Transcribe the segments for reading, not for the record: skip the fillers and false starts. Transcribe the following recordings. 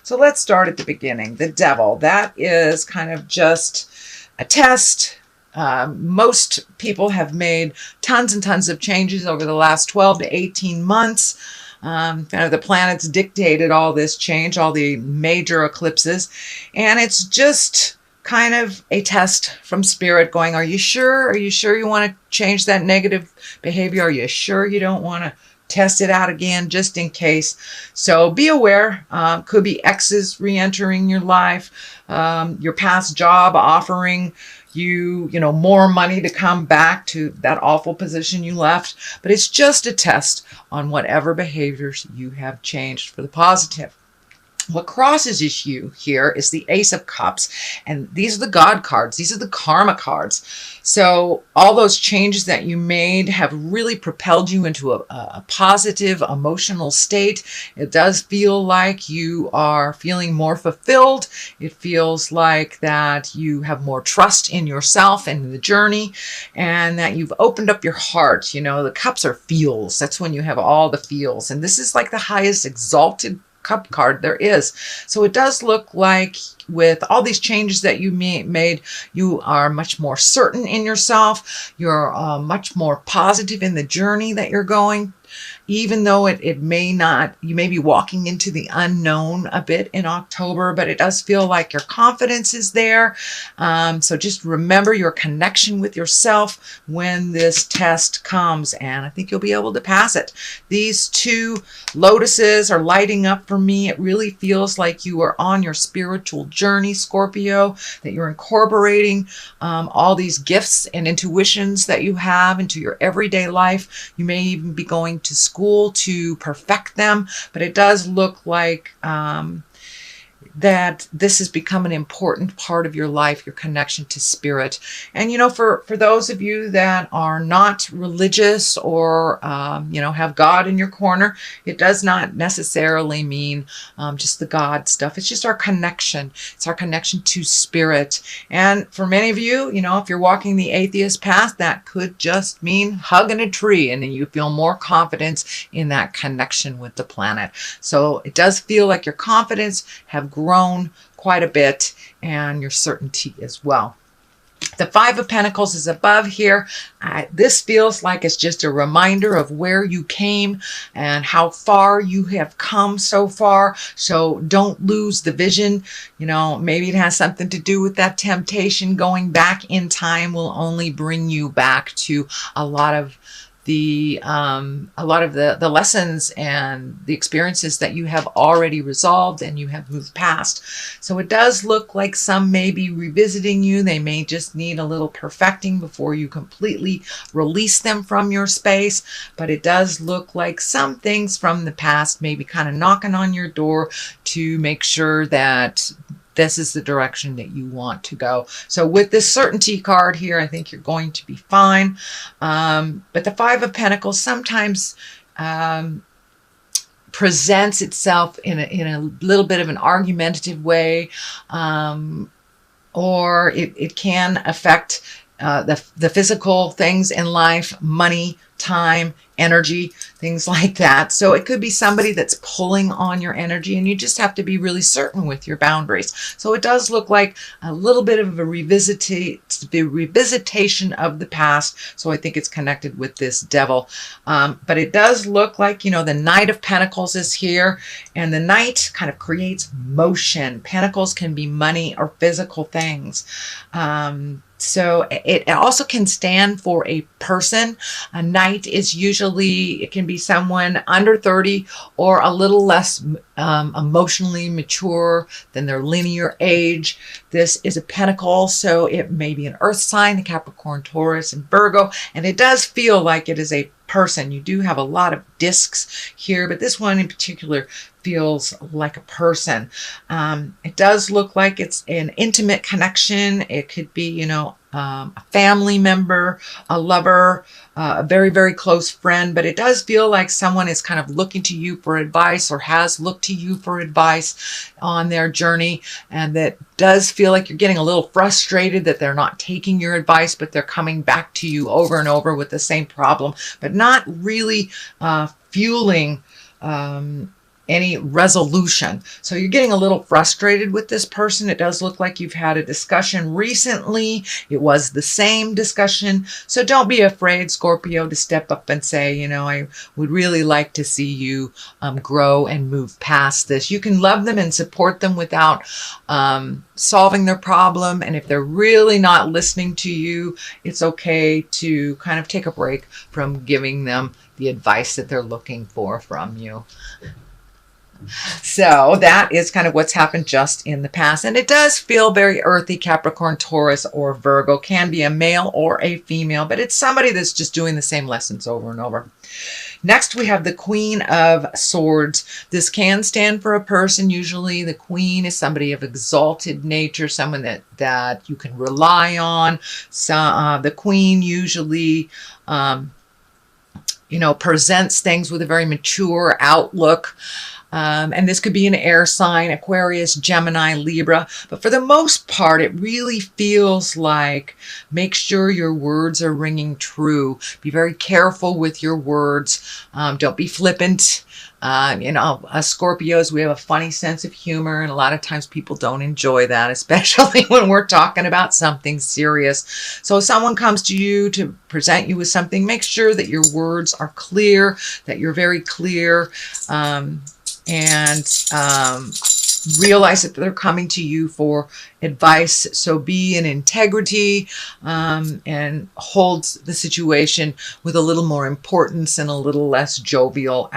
So let's start at the beginning. The devil, that is kind of just a test. Most people have made tons and tons of changes over the last 12 to 18 months. Kind of the planets dictated all this change, all the major eclipses. And it's just kind of a test from spirit going, are you sure? Are you sure you want to change that negative behavior? Are you sure you don't want to test it out again just in case? So be aware. Could be exes re-entering your life, your past job offering you more money to come back to that awful position you left. But it's just a test on whatever behaviors you have changed for the positive. What crosses you here is the Ace of Cups, and these are the God cards. These are the karma cards. So all those changes that you made have really propelled you into a positive emotional state. It does feel like you are feeling more fulfilled. It feels like that you have more trust in yourself and the journey, and that you've opened up your heart. The cups are feels. That's when you have all the feels. And this is like the highest exalted cup card there is. So it does look like with all these changes that you made, you are much more certain in yourself. You're much more positive in the journey that you're going. Even though it may not, you may be walking into the unknown a bit in October, but it does feel like your confidence is there. So just remember your connection with yourself when this test comes, and I think you'll be able to pass it. These two lotuses are lighting up for me. It really feels like you are on your spiritual journey, Scorpio, that you're incorporating all these gifts and intuitions that you have into your everyday life. You may even be going to school to perfect them, but it does look like that this has become an important part of your life, your connection to spirit. And, for those of you that are not religious or, have God in your corner, it does not necessarily mean just the God stuff. It's just our connection. It's our connection to spirit. And for many of you, if you're walking the atheist path, that could just mean hugging a tree, and then you feel more confidence in that connection with the planet. So it does feel like your confidence have grown quite a bit, and your certainty as well. The Five of Pentacles is above here. This feels like it's just a reminder of where you came and how far you have come so far. So don't lose the vision. Maybe it has something to do with that temptation. Going back in time will only bring you back to a lot of the lessons and the experiences that you have already resolved and you have moved past. So it does look like some may be revisiting you. They may just need a little perfecting before you completely release them from your space. But it does look like some things from the past may be kind of knocking on your door to make sure that this is the direction that you want to go. So with this certainty card here, I think you're going to be fine. But the Five of Pentacles sometimes presents itself in a little bit of an argumentative way, or it can affect the physical things in life, money, time, energy, things like that. So it could be somebody that's pulling on your energy, and you just have to be really certain with your boundaries. So it does look like a little bit of a revisitation of the past. So I think it's connected with this devil. But it does look like, the Knight of Pentacles is here, and the Knight kind of creates motion. Pentacles can be money or physical things. So it also can stand for a person. A knight is usually, it can be someone under 30 or a little less emotionally mature than their linear age. This is a pentacle, so it may be an earth sign, the Capricorn, Taurus, and Virgo. And it does feel like it is a person. You do have a lot of discs here, but this one in particular feels like a person. It does look like it's an intimate connection. It could be, a family member, a lover, a very, very close friend, but it does feel like someone is kind of looking to you for advice or has looked to you for advice on their journey. And that does feel like you're getting a little frustrated that they're not taking your advice, but they're coming back to you over and over with the same problem, but not really fueling any resolution. So you're getting a little frustrated with this person. It does look like you've had a discussion recently. It was the same discussion. So don't be afraid, Scorpio, to step up and say, you know, I would really like to see you grow and move past this. You can love them and support them without solving their problem. And if they're really not listening to you, it's okay to kind of take a break from giving them the advice that they're looking for from you. So that is kind of what's happened just in the past. And it does feel very earthy. Capricorn, Taurus, or Virgo can be a male or a female, but it's somebody that's just doing the same lessons over and over. Next, we have the Queen of Swords. This can stand for a person. Usually the Queen is somebody of exalted nature, someone that you can rely on. So, the Queen usually presents things with a very mature outlook. And this could be an air sign, Aquarius, Gemini, Libra. But for the most part, it really feels like make sure your words are ringing true. Be very careful with your words. Don't be flippant. Us Scorpios, we have a funny sense of humor, and a lot of times people don't enjoy that, especially when we're talking about something serious. So if someone comes to you to present you with something, make sure that your words are clear, that you're very clear, and realize that they're coming to you for advice. So be in integrity and hold the situation with a little more importance and a little less jovial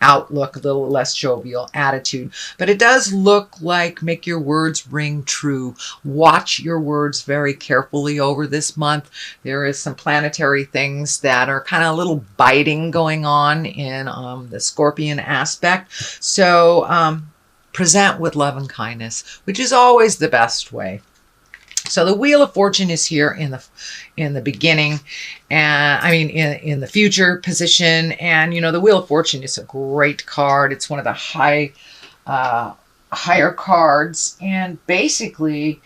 outlook, a little less jovial attitude. But it does look like make your words ring true. Watch your words very carefully over this month. There is some planetary things that are kind of a little biting going on in the Scorpion aspect. So present with love and kindness, which is always the best way. So the Wheel of Fortune is here in the beginning, and in the future position. And the Wheel of Fortune is a great card. It's one of the higher cards, and basically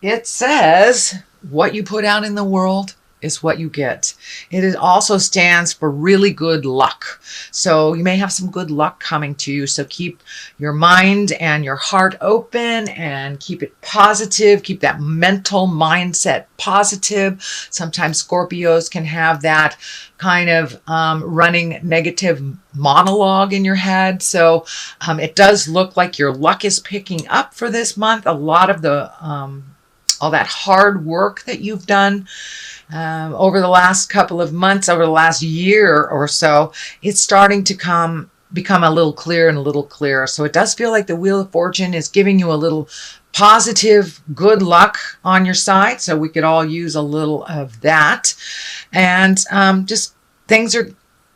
it says what you put out in the world is what you get. It also stands for really good luck. So you may have some good luck coming to you. So keep your mind and your heart open and keep it positive. Keep that mental mindset positive. Sometimes Scorpios can have that kind of running negative monologue in your head. So it does look like your luck is picking up for this month. A lot of the all that hard work that you've done over the last couple of months, over the last year or so, it's starting to become a little clearer and a little clearer. So it does feel like the Wheel of Fortune is giving you a little positive good luck on your side. So we could all use a little of that. And just things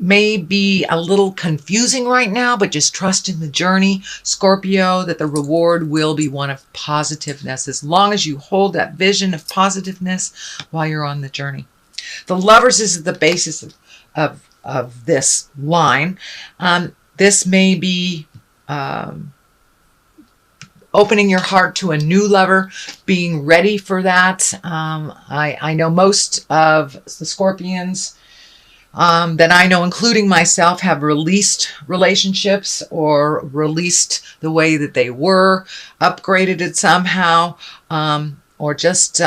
may be a little confusing right now, but just trust in the journey, Scorpio, that the reward will be one of positiveness, as long as you hold that vision of positiveness while you're on the journey. The Lovers is the basis of this line. This may be opening your heart to a new lover, being ready for that. I know most of the Scorpions that I know, including myself, have released relationships or released the way that they were, upgraded it somehow, or just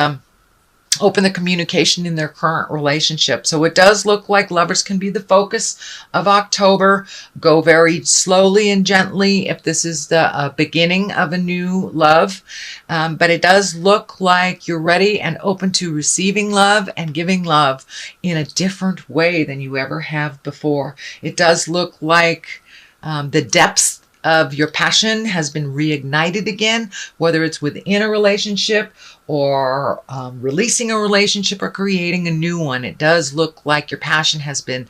open the communication in their current relationship. So it does look like Lovers can be the focus of October. Go very slowly and gently if this is the beginning of a new love. But it does look like you're ready and open to receiving love and giving love in a different way than you ever have before. It does look like the depths of your passion has been reignited again, whether it's within a relationship or releasing a relationship or creating a new one. It does look like your passion has been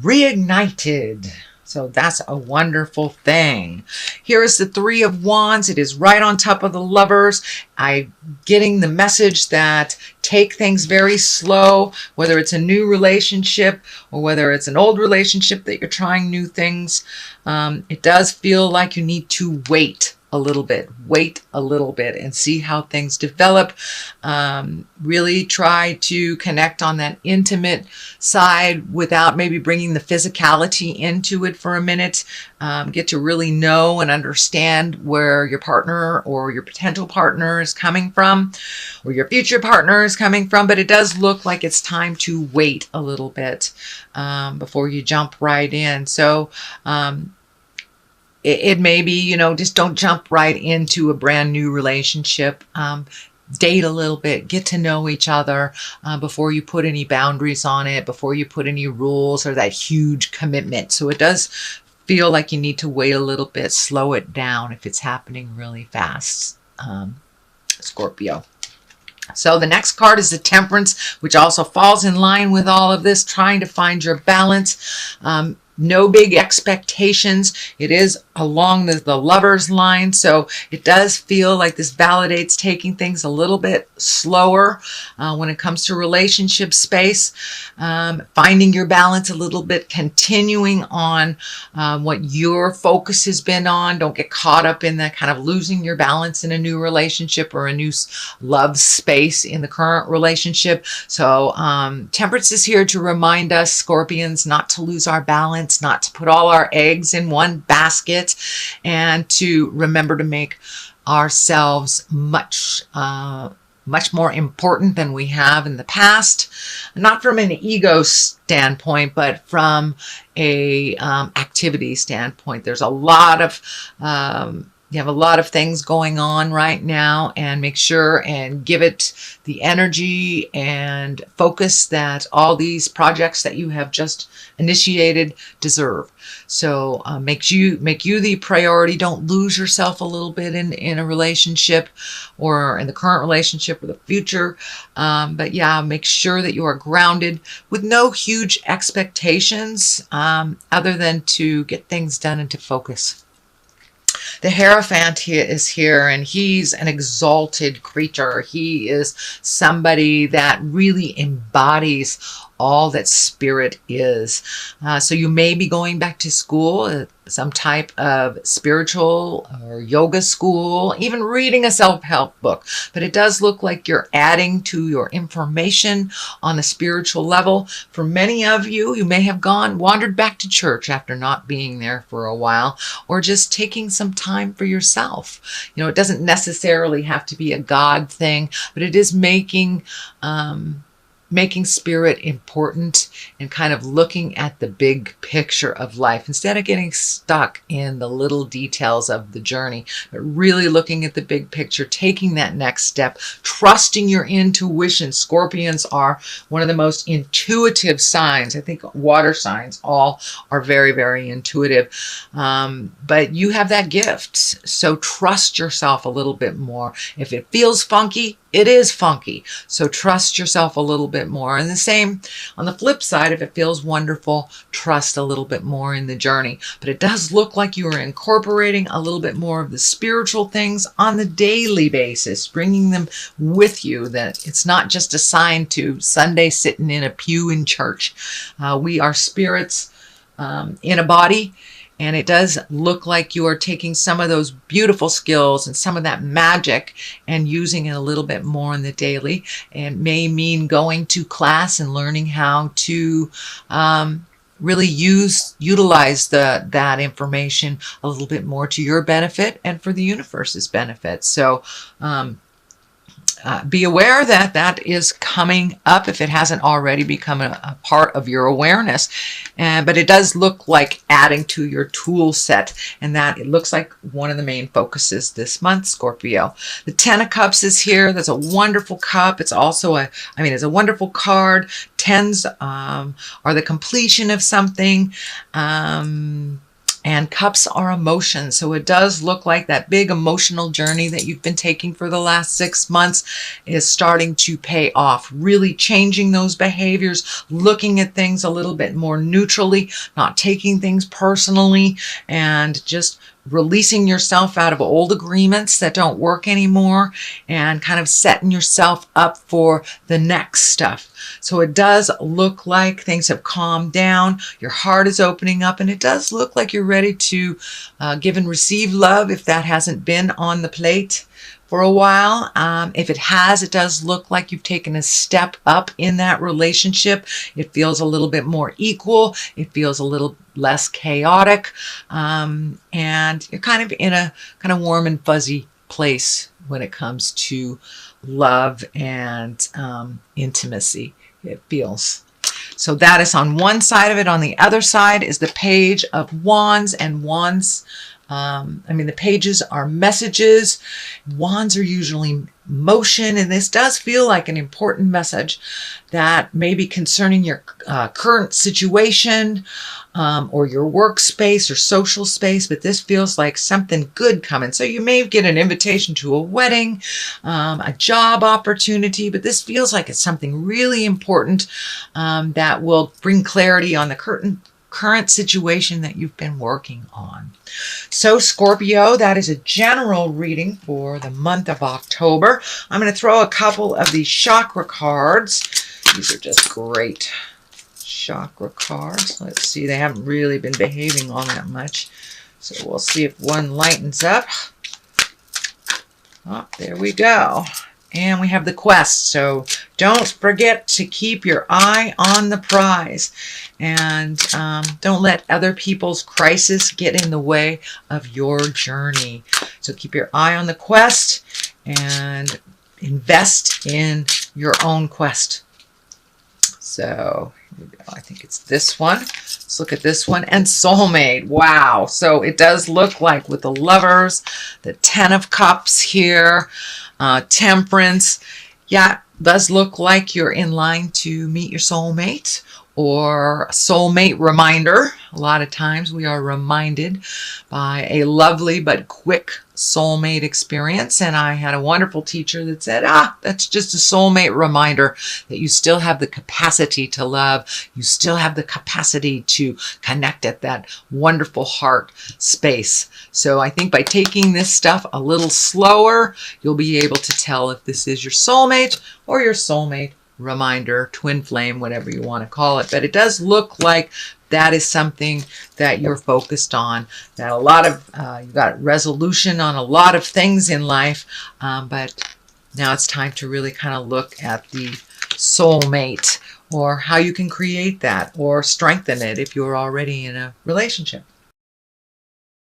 reignited. So that's a wonderful thing. Here is the Three of Wands. It is right on top of the Lovers. I'm getting the message that take things very slow, whether it's a new relationship or whether it's an old relationship that you're trying new things. It does feel like you need to wait a little bit, wait a little bit and see how things develop. Really try to connect on that intimate side without maybe bringing the physicality into it for a minute. Get to really know and understand where your partner or your potential partner is coming from, or your future partner is coming from. But it does look like it's time to wait a little bit before you jump right in. So it may be, you know, just don't jump right into a brand new relationship. Date a little bit, get to know each other before you put any boundaries on it, before you put any rules or that huge commitment. So it does feel like you need to wait a little bit, slow it down if it's happening really fast, Scorpio. So the next card is the Temperance, which also falls in line with all of this, trying to find your balance. No big expectations. It is along the Lover's line, so it does feel like this validates taking things a little bit slower when it comes to relationship space, finding your balance a little bit, continuing on what your focus has been on. Don't get caught up in that kind of losing your balance in a new relationship or a new love space in the current relationship. So Temperance is here to remind us, Scorpions, not to lose our balance, not to put all our eggs in one basket, and to remember to make ourselves much more important than we have in the past. Not from an ego standpoint, but from a activity standpoint. There's a lot of you have a lot of things going on right now, and make sure and give it the energy and focus that all these projects that you have just initiated deserve. So make you the priority. Don't lose yourself a little bit in a relationship or in the current relationship or the future. But yeah, make sure that you are grounded with no huge expectations other than to get things done and to focus. The Hierophant here is here, and he's an exalted creature. He is somebody that really embodies all that spirit is. So you may be going back to school, some type of spiritual or yoga school, even reading a self-help book. But it does look like you're adding to your information on the spiritual level. For many of you, you may have wandered back to church after not being there for a while, or just taking some time for yourself. You know, it doesn't necessarily have to be a God thing, but it is making spirit important and kind of looking at the big picture of life instead of getting stuck in the little details of the journey, but really looking at the big picture, taking that next step, trusting your intuition. Scorpions are one of the most intuitive signs. I think water signs all are very, very intuitive, but you have that gift. So trust yourself a little bit more. If it feels funky, it is funky. So trust yourself a little bit more. And the same on the flip side, if it feels wonderful, trust a little bit more in the journey. But it does look like you are incorporating a little bit more of the spiritual things on the daily basis, bringing them with you, that it's not just assigned to Sunday sitting in a pew in church. We are spirits in a body. And it does look like you are taking some of those beautiful skills and some of that magic and using it a little bit more in the daily. And may mean going to class and learning how to really utilize that information a little bit more to your benefit and for the universe's benefit. So be aware that is coming up if it hasn't already become a part of your awareness. But it does look like adding to your tool set, and that it looks like one of the main focuses this month, Scorpio. The Ten of Cups is here. That's a wonderful cup. It's also it's a wonderful card. Tens are the completion of something. And cups are emotions. So it does look like that big emotional journey that you've been taking for the last 6 months is starting to pay off. Really changing those behaviors, looking at things a little bit more neutrally, not taking things personally, and just releasing yourself out of old agreements that don't work anymore and kind of setting yourself up for the next stuff. So it does look like things have calmed down. Your heart is opening up, and it does look like you're ready to give and receive love if that hasn't been on the plate for a while. If it has, it does look like you've taken a step up in that relationship. It feels a little bit more equal. It feels a little less chaotic. And you're kind of in a kind of warm and fuzzy place when it comes to love and intimacy, it feels. So that is on one side of it. On the other side is the Page of Wands, and Wands, the pages are messages. Wands are usually motion, and this does feel like an important message that may be concerning your current situation or your workspace or social space, but this feels like something good coming. So you may get an invitation to a wedding, a job opportunity, but this feels like it's something really important that will bring clarity on the current situation that you've been working on. So Scorpio, that is a general reading for the month of October. I'm going to throw a couple of these chakra cards. These are just great chakra cards. Let's see, they haven't really been behaving all that much. So we'll see if one lightens up. Oh, there we go. And we have the quest. So don't forget to keep your eye on the prize. And don't let other people's crisis get in the way of your journey. So keep your eye on the quest and invest in your own quest. So here we go. I think it's this one. Let's look at this one. And soulmate. Wow. So it does look like with the Lovers, the Ten of Cups here, Temperance. Yeah, does look like you're in line to meet your soulmate or a soulmate reminder. A lot of times we are reminded by a lovely but quick soulmate experience. And I had a wonderful teacher that said, that's just a soulmate reminder that you still have the capacity to love. You still have the capacity to connect at that wonderful heart space. So I think by taking this stuff a little slower, you'll be able to tell if this is your soulmate or your soulmate reminder, twin flame, whatever you want to call it. But it does look like that is something that you're focused on, that a lot of, you got resolution on a lot of things in life, but now it's time to really kind of look at the soulmate or how you can create that or strengthen it if you're already in a relationship.